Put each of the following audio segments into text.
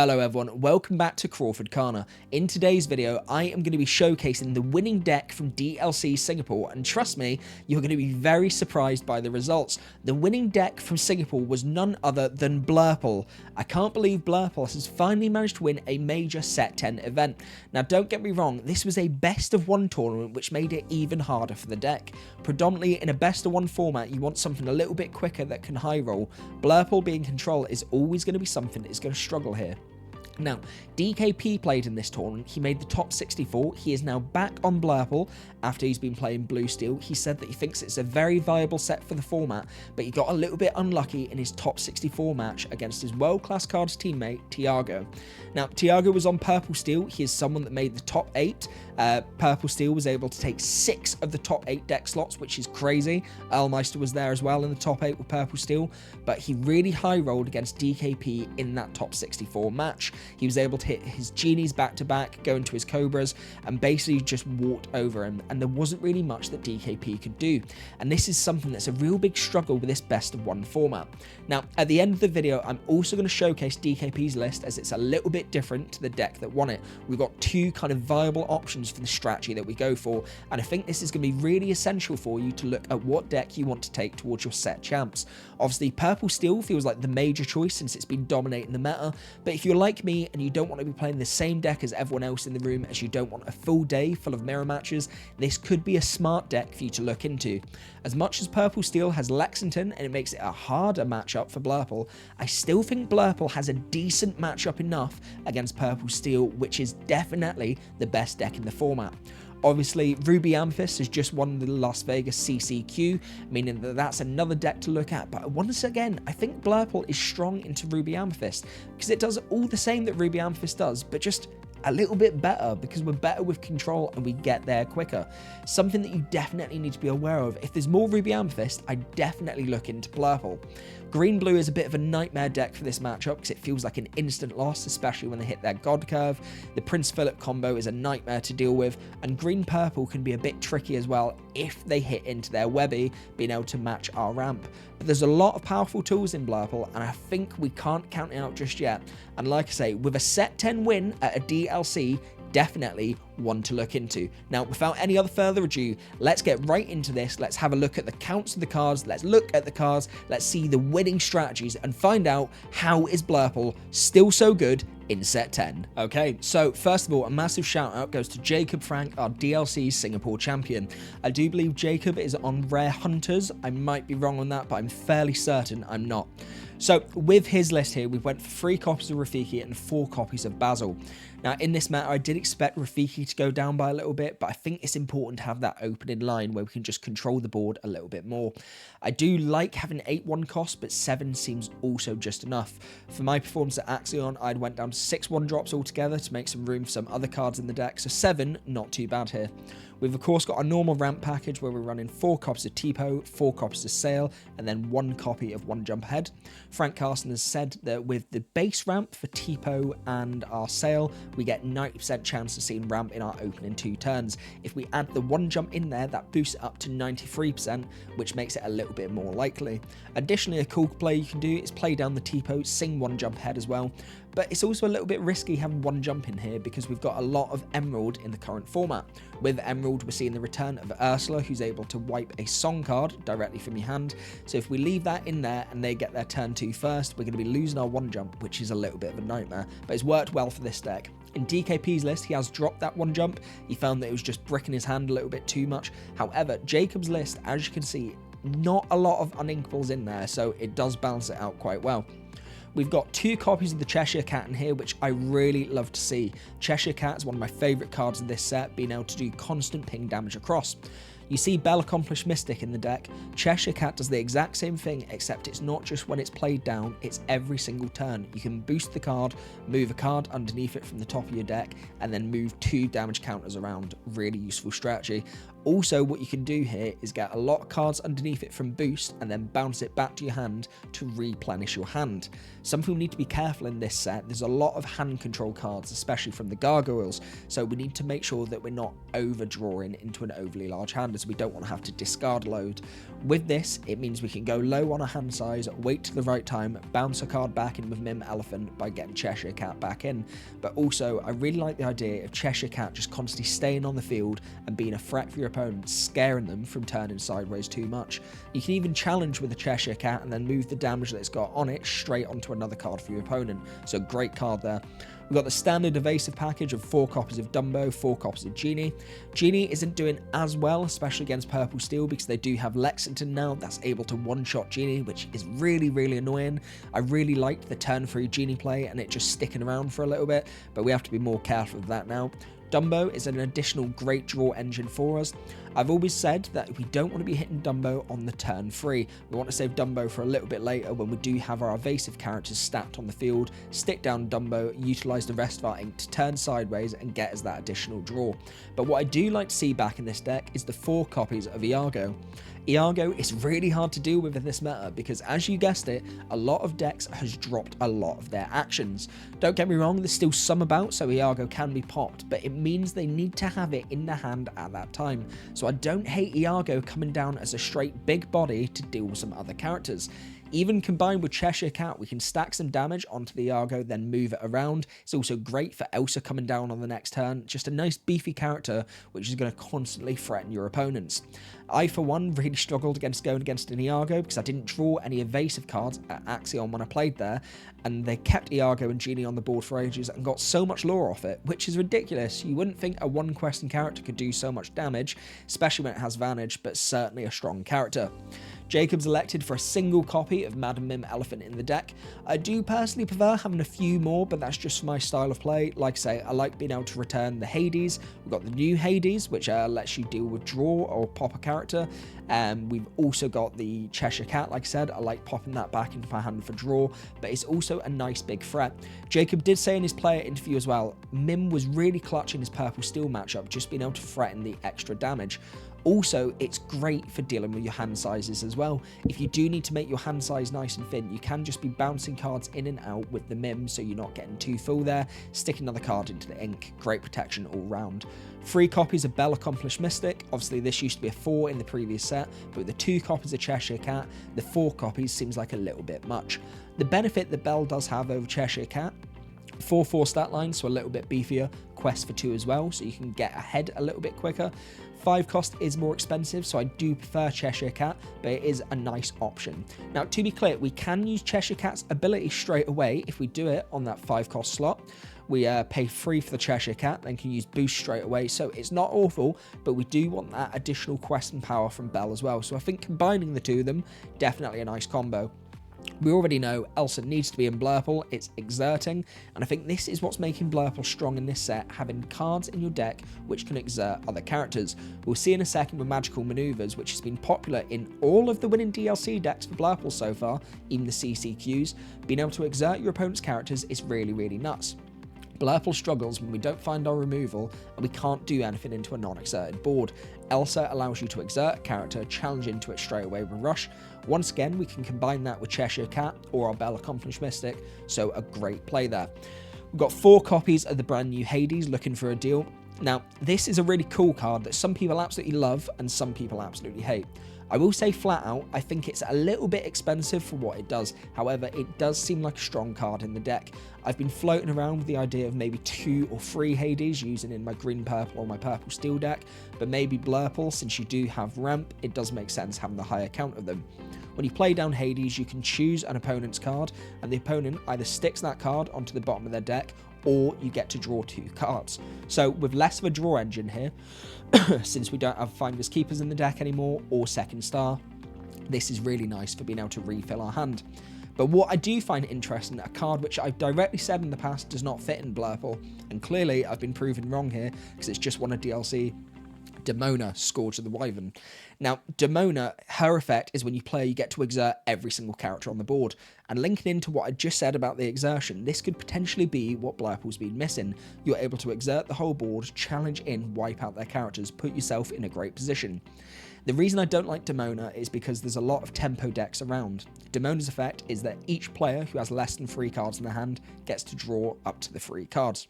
Hello everyone, welcome back to CrawfordCana. In today's video, I am going to be showcasing the winning deck from DLC Singapore, and trust me, you're going to be very surprised by the results. The winning deck from Singapore was none other than Blurple. I can't believe Blurple has finally managed to win a major Set 10 event. Now don't get me wrong, this was a best of one tournament which made it even harder for the deck. Predominantly in a best of one format, you want something a little bit quicker that can high roll. Blurple being control is always going to be something that is going to struggle here. Now, DKP played in this tournament, he made the top 64, he is now back on Blurple after he's been playing Blue Steel. He said that he thinks it's a very viable set for the format, but he got a little bit unlucky in his top 64 match against his world-class cards teammate, Tiago. Now, Tiago was on Purple Steel, he is someone that made the top 8, Purple Steel was able to take 6 of the top 8 deck slots, which is crazy. Earlmeister was there as well in the top 8 with Purple Steel, but he really high rolled against DKP in that top 64 match. He was able to hit his Genies back to back, go into his Cobras, and basically just walked over him, and there wasn't really much that DKP could do. And this is something that's a real big struggle with this best of one format. Now, at the end of the video, I'm also going to showcase DKP's list, as it's a little bit different to the deck that won it. We've got two kind of viable options for the strategy that we go for, and I think this is going to be really essential for you to look at what deck you want to take towards your set champs. Obviously, Purple Steel feels like the major choice since it's been dominating the meta, but if you're like me and you don't want to be playing the same deck as everyone else in the room, as you don't want a full day full of mirror matches, this could be a smart deck for you to look into. As much as Purple Steel has Lexington and it makes it a harder matchup for Blurple, I still think Blurple has a decent matchup enough against Purple Steel, which is definitely the best deck in the format. Obviously, Ruby Amethyst has just won the Las Vegas CCQ, meaning that that's another deck to look at. But once again, I think Blurple is strong into Ruby Amethyst because it does all the same that Ruby Amethyst does, but just a little bit better because we're better with control and we get there quicker. Something that you definitely need to be aware of. If there's more Ruby Amethyst, I definitely look into Blurple. Green-Blue is a bit of a nightmare deck for this matchup because it feels like an instant loss, especially when they hit their God Curve. The Prince Philip combo is a nightmare to deal with, and Green-Purple can be a bit tricky as well if they hit into their Webby, being able to match our ramp. But there's a lot of powerful tools in Blurple, and I think we can't count it out just yet. And like I say, with a set 10 win at a DLC, definitely one to look into. Now, without any other further ado, let's get right into this. Let's have a look at the counts of the cards. Let's look at the cards. Let's see the winning strategies and find out how is Blurple still so good in set 10. Okay, so first of all, a massive shout out goes to Jacob Frank, our DLC Singapore champion. I do believe Jacob is on Rare Hunters. I might be wrong on that, but I'm fairly certain I'm not. So with his list here, we went for 3 copies of Rafiki and 4 copies of Basil. Now in this matter, I did expect Rafiki to go down by a little bit, but I think it's important to have that opening line where we can just control the board a little bit more. I do like having 8-1 cost, but 7 seems also just enough. For my performance at Axion, I went down to 6 1-drops altogether to make some room for some other cards in the deck, so 7, not too bad here. We've of course got our normal ramp package where we're running 4 copies of Tipo, 4 copies of Sail, and then 1 copy of One Jump Ahead. Frank Carson has said that with the base ramp for Tipo and our Sail, we get 90% chance of seeing ramp in our opening 2 turns. If we add the 1 jump in there, that boosts it up to 93%, which makes it a little bit more likely. Additionally, a cool play you can do is play down the Tipo, sing 1 jump ahead as well. But it's also a little bit risky having 1 jump in here because we've got a lot of Emerald in the current format. With Emerald, we're seeing the return of Ursula, who's able to wipe a song card directly from your hand. So if we leave that in there and they get their turn 2 first, we're going to be losing our 1 jump, which is a little bit of a nightmare. But it's worked well for this deck. In DKP's list, he has dropped that 1 jump. He found that it was just bricking his hand a little bit too much. However, Jacob's list, as you can see, not a lot of uninkables in there, so it does balance it out quite well. We've got 2 copies of the Cheshire Cat in here, which I really love to see. Cheshire Cat is one of my favourite cards in this set, being able to do constant ping damage across. You see Bell Accomplished Mystic in the deck. Cheshire Cat does the exact same thing, except it's not just when it's played down, it's every single turn. You can boost the card, move a card underneath it from the top of your deck, and then move 2 damage counters around. Really useful strategy. Also, what you can do here is get a lot of cards underneath it from boost and then bounce it back to your hand to replenish your hand. Some people need to be careful in this set. There's a lot of hand control cards, especially from the gargoyles, so we need to make sure that we're not overdrawing into an overly large hand, as we don't want to have to discard a load. With this, it means we can go low on a hand size, wait to the right time, bounce a card back in with Mim Elephant by getting Cheshire Cat back in. But also, I really like the idea of Cheshire Cat just constantly staying on the field and being a threat for your opponent, scaring them from turning sideways too much. You can even challenge with a Cheshire Cat and then move the damage that it's got on it straight onto another card for your opponent. So great card there. We've got the standard evasive package of 4 copies of Dumbo, 4 copies of Genie. Genie isn't doing as well, especially against Purple Steel, because they do have Lexington now that's able to one-shot Genie, which is really, really annoying. I really liked the turn 3 Genie play and it just sticking around for a little bit, but we have to be more careful of that now. Dumbo is an additional great draw engine for us. I've always said that we don't want to be hitting Dumbo on the turn 3. We want to save Dumbo for a little bit later when we do have our evasive characters stacked on the field, stick down Dumbo, utilise the rest of our ink to turn sideways and get us that additional draw. But what I do like to see back in this deck is the 4 copies of Iago. Iago is really hard to deal with in this meta because, as you guessed it, a lot of decks has dropped a lot of their actions. Don't get me wrong, there's still some about, so Iago can be popped, but it means they need to have it in the hand at that time. So I don't hate Iago coming down as a straight big body to deal with some other characters. Even combined with Cheshire Cat, we can stack some damage onto the Iago, then move it around. It's also great for Elsa coming down on the next turn. Just a nice beefy character, which is going to constantly threaten your opponents. I, for one, really struggled against going against an Iago because I didn't draw any evasive cards at Axion when I played there, and they kept Iago and Genie on the board for ages and got so much lore off it, which is ridiculous. You wouldn't think a one-question character could do so much damage, especially when it has Vantage, but certainly a strong character. Jacob's elected for a single copy of Madam Mim Elephant in the deck. I do personally prefer having a few more, but that's just my style of play. Like I say, I like being able to return the Hades. We've got the new Hades, which lets you deal with draw or pop a character. We've also got the Cheshire Cat, like I said. I like popping that back into my hand for draw, but it's also a nice big threat. Jacob did say in his player interview as well, Mim was really clutch in his Purple Steel matchup, just being able to threaten the extra damage. Also, it's great for dealing with your hand sizes as well. If you do need to make your hand size nice and thin, you can just be bouncing cards in and out with the Mim so you're not getting too full there. Stick another card into the ink. Great protection all round. 3 copies of Bell Accomplished Mystic. Obviously, this used to be a 4 in the previous set, but with the 2 copies of Cheshire Cat, the 4 copies seems like a little bit much. The benefit that Bell does have over Cheshire Cat, 4/4 stat line, so a little bit beefier. Quest for 2 as well, so you can get ahead a little bit quicker. 5 cost is more expensive, so I do prefer Cheshire Cat, but it is a nice option. Now, to be clear, we can use Cheshire Cat's ability straight away if we do it on that 5 cost slot. We pay 3 for the Cheshire Cat, then can use boost straight away, so it's not awful, but we do want that additional quest and power from Bell as well. So I think combining the 2 of them, definitely a nice combo. We already know Elsa needs to be in Blurple, it's exerting, and I think this is what's making Blurple strong in this set, having cards in your deck which can exert other characters. We'll see in a second with Magical Maneuvers, which has been popular in all of the winning DLC decks for Blurple so far, even the CCQs. Being able to exert your opponent's characters is really, really nuts. Blurple struggles when we don't find our removal and we can't do anything into a non-exerted board. Elsa allows you to exert a character, challenge into it straight away with Rush. Once again, we can combine that with Cheshire Cat or our Bell Accomplished Mystic, so a great play there. We've got 4 copies of the brand new Hades, looking for a deal. Now, this is a really cool card that some people absolutely love and some people absolutely hate. I will say flat out, I think it's a little bit expensive for what it does. However, it does seem like a strong card in the deck. I've been floating around with the idea of maybe 2 or 3 Hades using in my green purple or my purple steel deck, but maybe Blurple, since you do have ramp, it does make sense having the higher count of them. When you play down Hades, you can choose an opponent's card, and the opponent either sticks that card onto the bottom of their deck, or you get to draw 2 cards. So with less of a draw engine here, since we don't have Finders Keepers in the deck anymore, or Second Star, this is really nice for being able to refill our hand. But what I do find interesting, a card which I've directly said in the past does not fit in Blurple, and clearly I've been proven wrong here, because it's just won a DLC, Demona, Scourge of the Wyvern. Now, Demona, her effect is when you play, you get to exert every single character on the board. And linking into what I just said about the exertion, this could potentially be what Blurple's been missing. You're able to exert the whole board, challenge in, wipe out their characters, put yourself in a great position. The reason I don't like Demona is because there's a lot of tempo decks around. Demona's effect is that each player who has less than 3 cards in their hand gets to draw up to the 3 cards.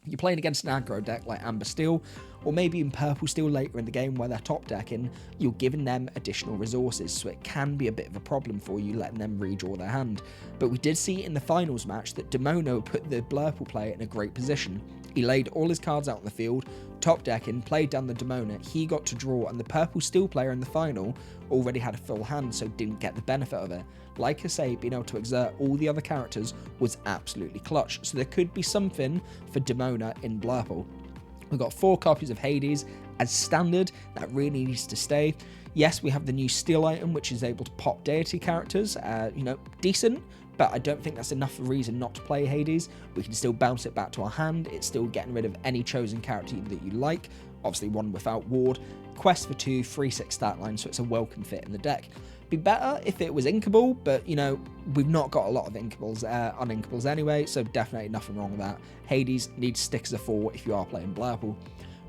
You're playing against an aggro deck like Amber Steel, or maybe in Purple Steel later in the game where they're top decking, you're giving them additional resources, so it can be a bit of a problem for you letting them redraw their hand. But we did see in the finals match that Demona put the Blurple player in a great position. He laid all his cards out on the field, top decking, played down the Demona, he got to draw, and the Purple Steel player in the final already had a full hand, so didn't get the benefit of it. Like I say, being able to exert all the other characters was absolutely clutch, so there could be something for Demona in Blurple. We've got 4 copies of Hades as standard, that really needs to stay. Yes, we have the new Steel item, which is able to pop deity characters, decent, but I don't think that's enough of a reason not to play Hades. We can still bounce it back to our hand, it's still getting rid of any chosen character that you like, obviously one without ward, quest for 2, 3/6 stat line, so it's a welcome fit in the deck. Be better if it was inkable, but we've not got a lot of inkables, uninkables anyway, so definitely nothing wrong with that. Hades needs to stick as a 4 if you are playing Blurple.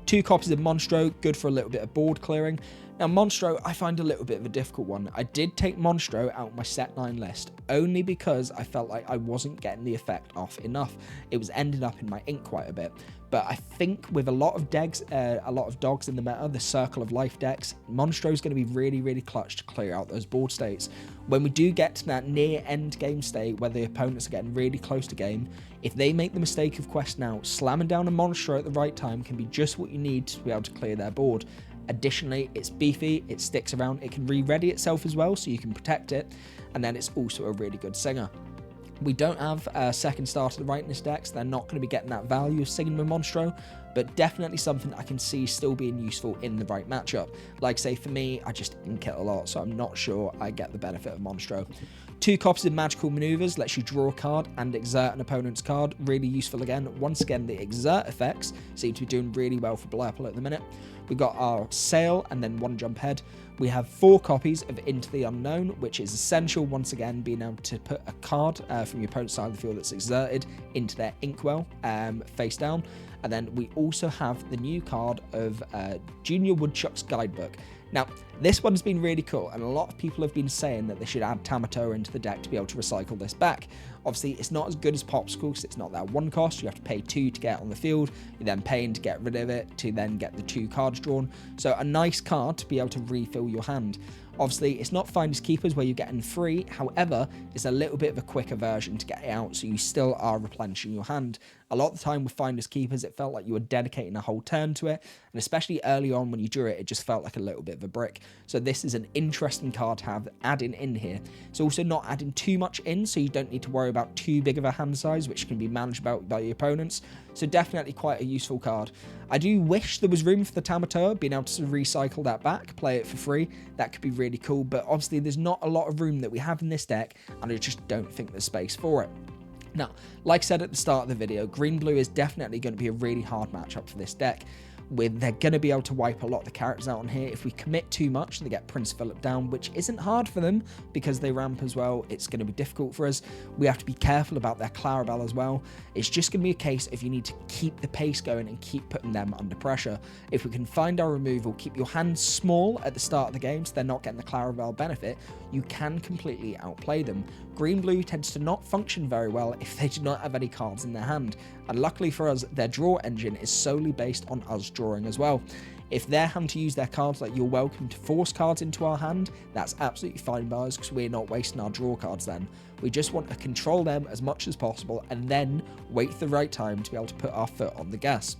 2 copies of Monstro, good for a little bit of board clearing. Now Monstro, I find a little bit of a difficult one. I did take Monstro out of my set 9 list, only because I felt like I wasn't getting the effect off enough. It was ending up in my ink quite a bit. But I think with a lot of dogs in the meta, the Circle of Life decks, Monstro is going to be really, really clutch to clear out those board states. When we do get to that near end game state where the opponents are getting really close to game, if they make the mistake of quest now, slamming down a Monstro at the right time can be just what you need to be able to clear their board. Additionally, it's beefy, it sticks around, it can re-ready itself as well, so you can protect it, and then it's also a really good singer. We don't have a second star to the right in this deck, so they're not going to be getting that value of singing with Monstro, but definitely something I can see still being useful in the right matchup. Like say for me, I just ink it a lot, so I'm not sure I get the benefit of Monstro. 2 copies of Magical Maneuvers lets you draw a card and exert an opponent's card, really useful again. Once again, the exert effects seem to be doing really well for Blurple at the minute. We've got our Sail and then 1 Jump Head. We have 4 copies of Into the Unknown, which is essential, once again, being able to put a card from your opponent's side of the field that's exerted into their inkwell, face down. And then we also have the new card of Junior Woodchuck's Guidebook. Now, this one's been really cool, and a lot of people have been saying that they should add Tamatoa into the deck to be able to recycle this back. Obviously, it's not as good as Popsicle because it's not that 1 cost. You have to pay 2 to get it on the field. You're then paying to get rid of it to then get the 2 cards drawn. So a nice card to be able to refill your hand. Obviously, it's not Finders Keepers where you're getting 3, however, it's a little bit of a quicker version to get it out, so you still are replenishing your hand. A lot of the time with Finders Keepers, it felt like you were dedicating a whole turn to it, and especially early on when you drew it, it just felt like a little bit of a brick. So this is an interesting card to have adding in here. It's also not adding too much in, so you don't need to worry about too big of a hand size, which can be managed by your opponents. So definitely quite a useful card. I do wish there was room for the Tamatoa, being able to recycle that back, play it for free. That could be really cool, but obviously there's not a lot of room that we have in this deck, and I just don't think there's space for it. Now, like I said at the start of the video, green-blue is definitely going to be a really hard matchup for this deck. They're going to be able to wipe a lot of the characters out on here. If we commit too much, they get Prince Philip down, which isn't hard for them because they ramp as well. It's going to be difficult for us. We have to be careful about their Clarabelle as well. It's just going to be a case if you need to keep the pace going and keep putting them under pressure. If we can find our removal, keep your hands small at the start of the game so they're not getting the Clarabelle benefit, you can completely outplay them. Green-blue tends to not function very well if they do not have any cards in their hand, and luckily for us, their draw engine is solely based on us drawing as well. If they're having to use their cards like You're Welcome to force cards into our hand, that's absolutely fine by us because we're not wasting our draw cards then. We just want to control them as much as possible and then wait for the right time to be able to put our foot on the gas.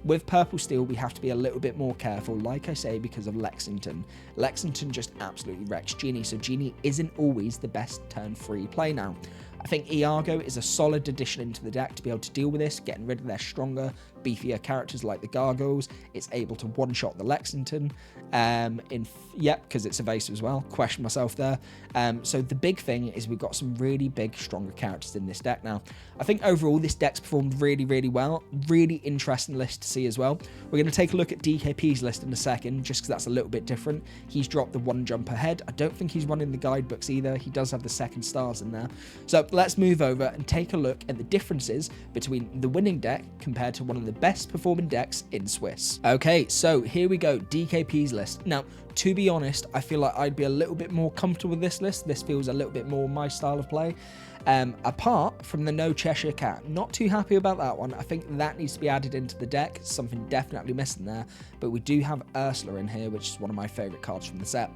With Purple Steel, we have to be a little bit more careful, like I say, because of Lexington. Lexington just absolutely wrecks Genie, so Genie isn't always the best turn 3 play now. I think Iago is a solid addition into the deck to be able to deal with this, getting rid of their stronger, beefier characters like the Gargoyles. It's able to one-shot the Lexington, because it's evasive as well. Question myself there. So the big thing is we've got some really big, stronger characters in this deck now. I think overall this deck's performed really, really well. Really interesting list to see as well. We're going to take a look at DKP's list in a second, just because that's a little bit different. He's dropped the one jump ahead. I don't think he's running the guidebooks either. He does have the second stars in there. So let's move over and take a look at the differences between the winning deck compared to one of the best performing decks in Swiss. Okay, so here we go, DKP's list. Now, to be honest, I feel like I'd be a little bit more comfortable with this list. This feels a little bit more my style of play. Apart from the no Cheshire Cat, not too happy about that one. I think that needs to be added into the deck. Something definitely missing there. But we do have Ursula in here, which is one of my favourite cards from the set.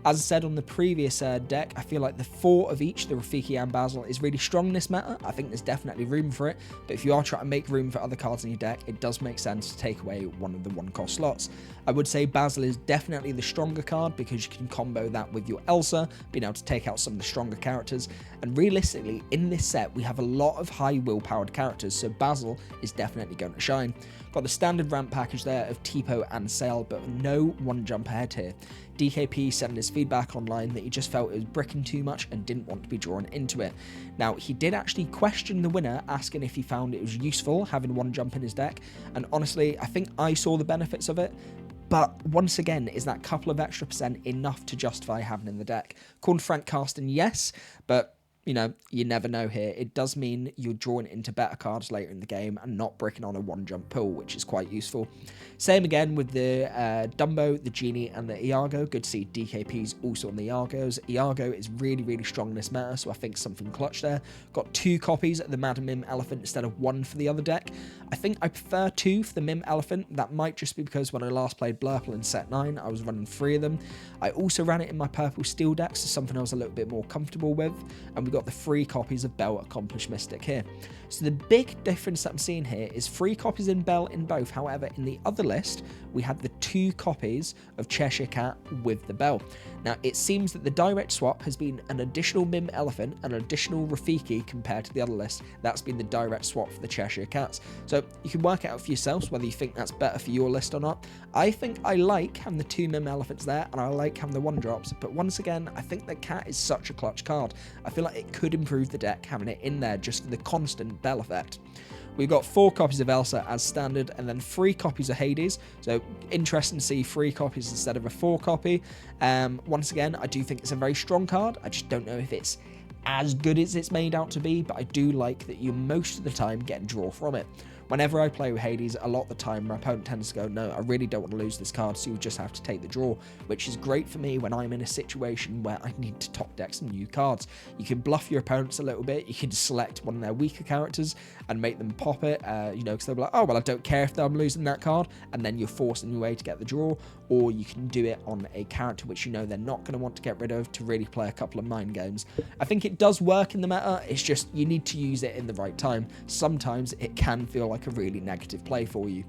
As I said on the previous deck, I feel like the 4 of each, the Rafiki and Basil, is really strong in this meta. I think there's definitely room for it, but if you are trying to make room for other cards in your deck, it does make sense to take away one of the 1-cost slots. I would say Basil is definitely the stronger card because you can combo that with your Elsa, being able to take out some of the stronger characters, and realistically, in this set, we have a lot of high will-powered characters, so Basil is definitely going to shine. Got the standard ramp package there of Tipo and Sail, but no one jump ahead here. DKP sent his feedback online that he just felt it was bricking too much and didn't want to be drawn into it. Now, he did actually question the winner, asking if he found it was useful having one jump in his deck, and honestly, I think I saw the benefits of it. But once again, is that couple of extra % enough to justify having in the deck? Corn Frank casting, yes, but you know, you never know here. It does mean you're drawn into better cards later in the game and not bricking on a one-jump pool, which is quite useful. Same again with the Dumbo, the Genie, and the Iago. Good to see DKP's also on the Iagos. Iago is really, really strong in this meta, so I think something clutch there. Got 2 copies of the Madam Mim Elephant instead of 1 for the other deck. I think I prefer 2 for the Mim Elephant. That might just be because when I last played Blurple in set 9, I was running 3 of them. I also ran it in my purple steel deck, so something I was a little bit more comfortable with. And we got the 3 copies of Bell Accomplished Mystic here. So the big difference that I'm seeing here is 3 copies in Bell in both. However, in the other list, we had the 2 copies of Cheshire Cat with the Bell. Now, it seems that the direct swap has been an additional Mim Elephant and an additional Rafiki compared to the other list. That's been the direct swap for the Cheshire Cats. So you can work it out for yourselves whether you think that's better for your list or not. I think I like having the 2 Mim Elephants there, and I like having the 1-drops, but once again, I think the Cat is such a clutch card. I feel like it could improve the deck having it in there just for the constant Bell effect. We've got 4 copies of Elsa as standard, and then 3 copies of Hades. So interesting to see 3 copies instead of a 4 copy. Once again, I do think it's a very strong card. I just don't know if it's as good as it's made out to be, but I do like that you most of the time get a draw from it. Whenever I play with Hades, a lot of the time my opponent tends to go, no, I really don't want to lose this card, so you just have to take the draw, which is great for me when I'm in a situation where I need to top deck some new cards. You can bluff your opponents a little bit, you can select one of their weaker characters and make them pop it, because they'll be like, oh, well, I don't care if I'm losing that card, and then you're forcing your way to get the draw, or you can do it on a character which you know they're not going to want to get rid of to really play a couple of mind games. I think it does work in the meta, it's just you need to use it in the right time. Sometimes it can feel like a really negative play for you.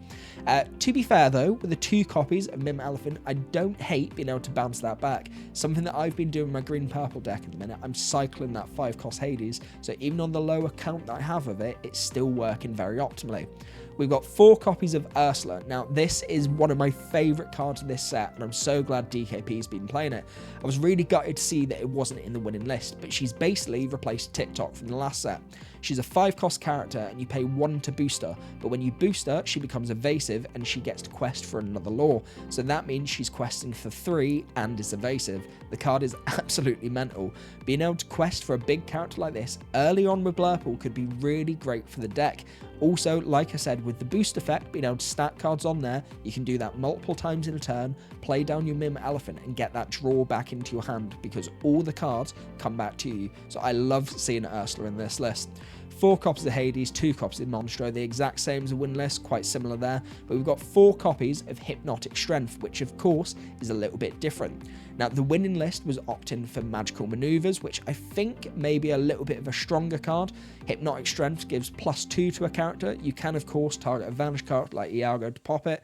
To be fair though, with the 2 copies of Mim Elephant, I don't hate being able to bounce that back. Something that I've been doing in my green-purple deck at the minute, I'm cycling that 5-cost Hades, so even on the lower count that I have of it, it's still working very optimally. We've got 4 copies of Ursula. Now, this is one of my favourite cards in this set, and I'm so glad DKP's been playing it. I was really gutted to see that it wasn't in the winning list, but she's basically replaced TikTok from the last set. She's a 5-cost character, and you pay 1 to boost her, but when you boost her, she becomes evasive, and she gets to quest for another lore. So that means she's questing for 3 and is evasive. The card is absolutely mental. Being able to quest for a big character like this early on with Blurple could be really great for the deck. Also, like I said, with the boost effect, being able to stack cards on there, you can do that multiple times in a turn, play down your Mim Elephant and get that draw back into your hand because all the cards come back to you. So I love seeing Ursula in this list. 4 copies of Hades, 2 copies of Monstro, the exact same as the win list, quite similar there, but we've got 4 copies of Hypnotic Strength, which of course is a little bit different. Now, the winning list was opting for Magical Maneuvers, which I think may be a little bit of a stronger card. Hypnotic Strength gives +2 to a character. You can, of course, target a Vanish card like aggro to pop it,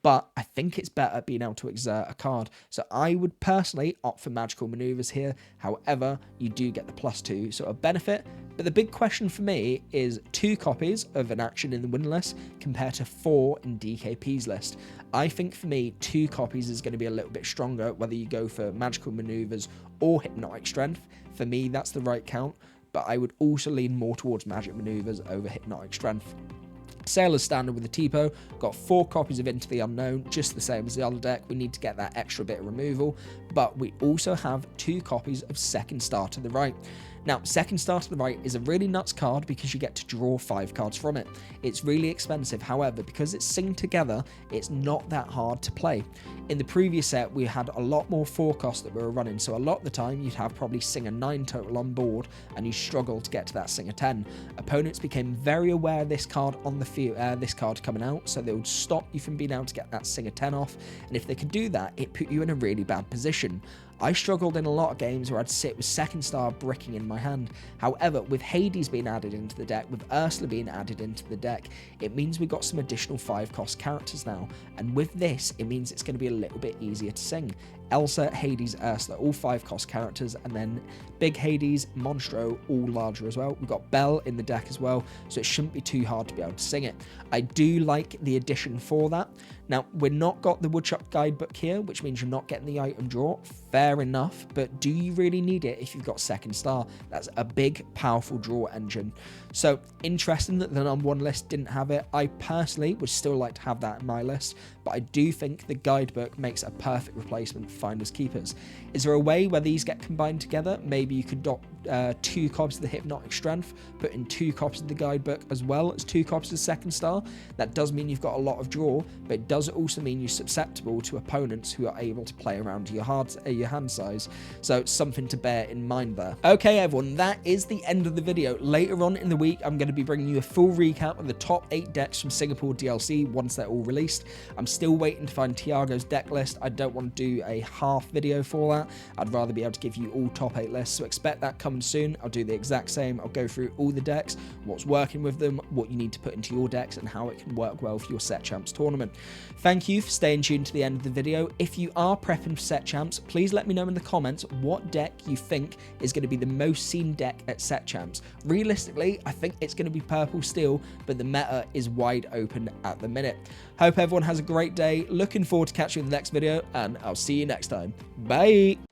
but I think it's better being able to exert a card. So I would personally opt for Magical Maneuvers here. However, you do get the +2 sort of benefit. But the big question for me is 2 copies of an action in the win list compared to 4 in DKP's list. I think for me, 2 copies is going to be a little bit stronger, whether you go for Magical Maneuvers or Hypnotic Strength. For me, that's the right count, but I would also lean more towards Magic Maneuvers over Hypnotic Strength. Sailor's standard with the Tipo, got 4 copies of Into the Unknown, just the same as the other deck. We need to get that extra bit of removal, but we also have 2 copies of Second Star to the Right. Now, Second Star to the Right is a really nuts card because you get to draw 5 cards from it. It's really expensive, however, because it's synced together, it's not that hard to play. In the previous set, we had a lot more 4 costs that we were running, so a lot of the time you'd have probably Singer 9 total on board, and you struggle to get to that Singer 10. Opponents became very aware of this card on the field, this card coming out, so they would stop you from being able to get that Singer 10 off, and if they could do that, it put you in a really bad position. I struggled in a lot of games where I'd sit with Second Star bricking in my hand. However, with Hades being added into the deck, with Ursula being added into the deck, it means we've got some additional 5-cost characters now. And with this, it means it's going to be a little bit easier to sing. Elsa, Hades, Ursula, all 5-cost characters, and then Big Hades, Monstro, all larger as well. We've got Belle in the deck as well, so it shouldn't be too hard to be able to sing it. I do like the addition for that. Now, we're not got the Woodshop guidebook here, which means you're not getting the item draw. Fair enough, but do you really need it if you've got Second Star? That's a big, powerful draw engine. So, interesting that the number 1 list didn't have it. I personally would still like to have that in my list, but I do think the guidebook makes a perfect replacement for Finders Keepers. Is there a way where these get combined together? Maybe you could dot 2 copies of the Hypnotic Strength, put in 2 copies of the guidebook as well as 2 copies of Second Star. That does mean you've got a lot of draw, but it does also mean you're susceptible to opponents who are able to play around your hand size. So something to bear in mind there. Okay, everyone, that is the end of the video. Later on in the week, I'm going to be bringing you a full recap of the top 8 decks from Singapore DLC once they're all released. I'm still waiting to find Tiago's deck list. I don't want to do a half video for that. I'd rather be able to give you all top 8 lists, so expect that coming soon. I'll do the exact same. I'll go through all the decks, what's working with them, what you need to put into your decks, and how it can work well for your Set Champs tournament. Thank you for staying tuned to the end of the video. If you are prepping for Set Champs, please let me know in the comments what deck you think is going to be the most seen deck at Set Champs. Realistically, I think it's going to be Purple Steel, but the meta is wide open at the minute. Hope everyone has a great day. Looking forward to catching you in the next video, and I'll see you next time. Bye!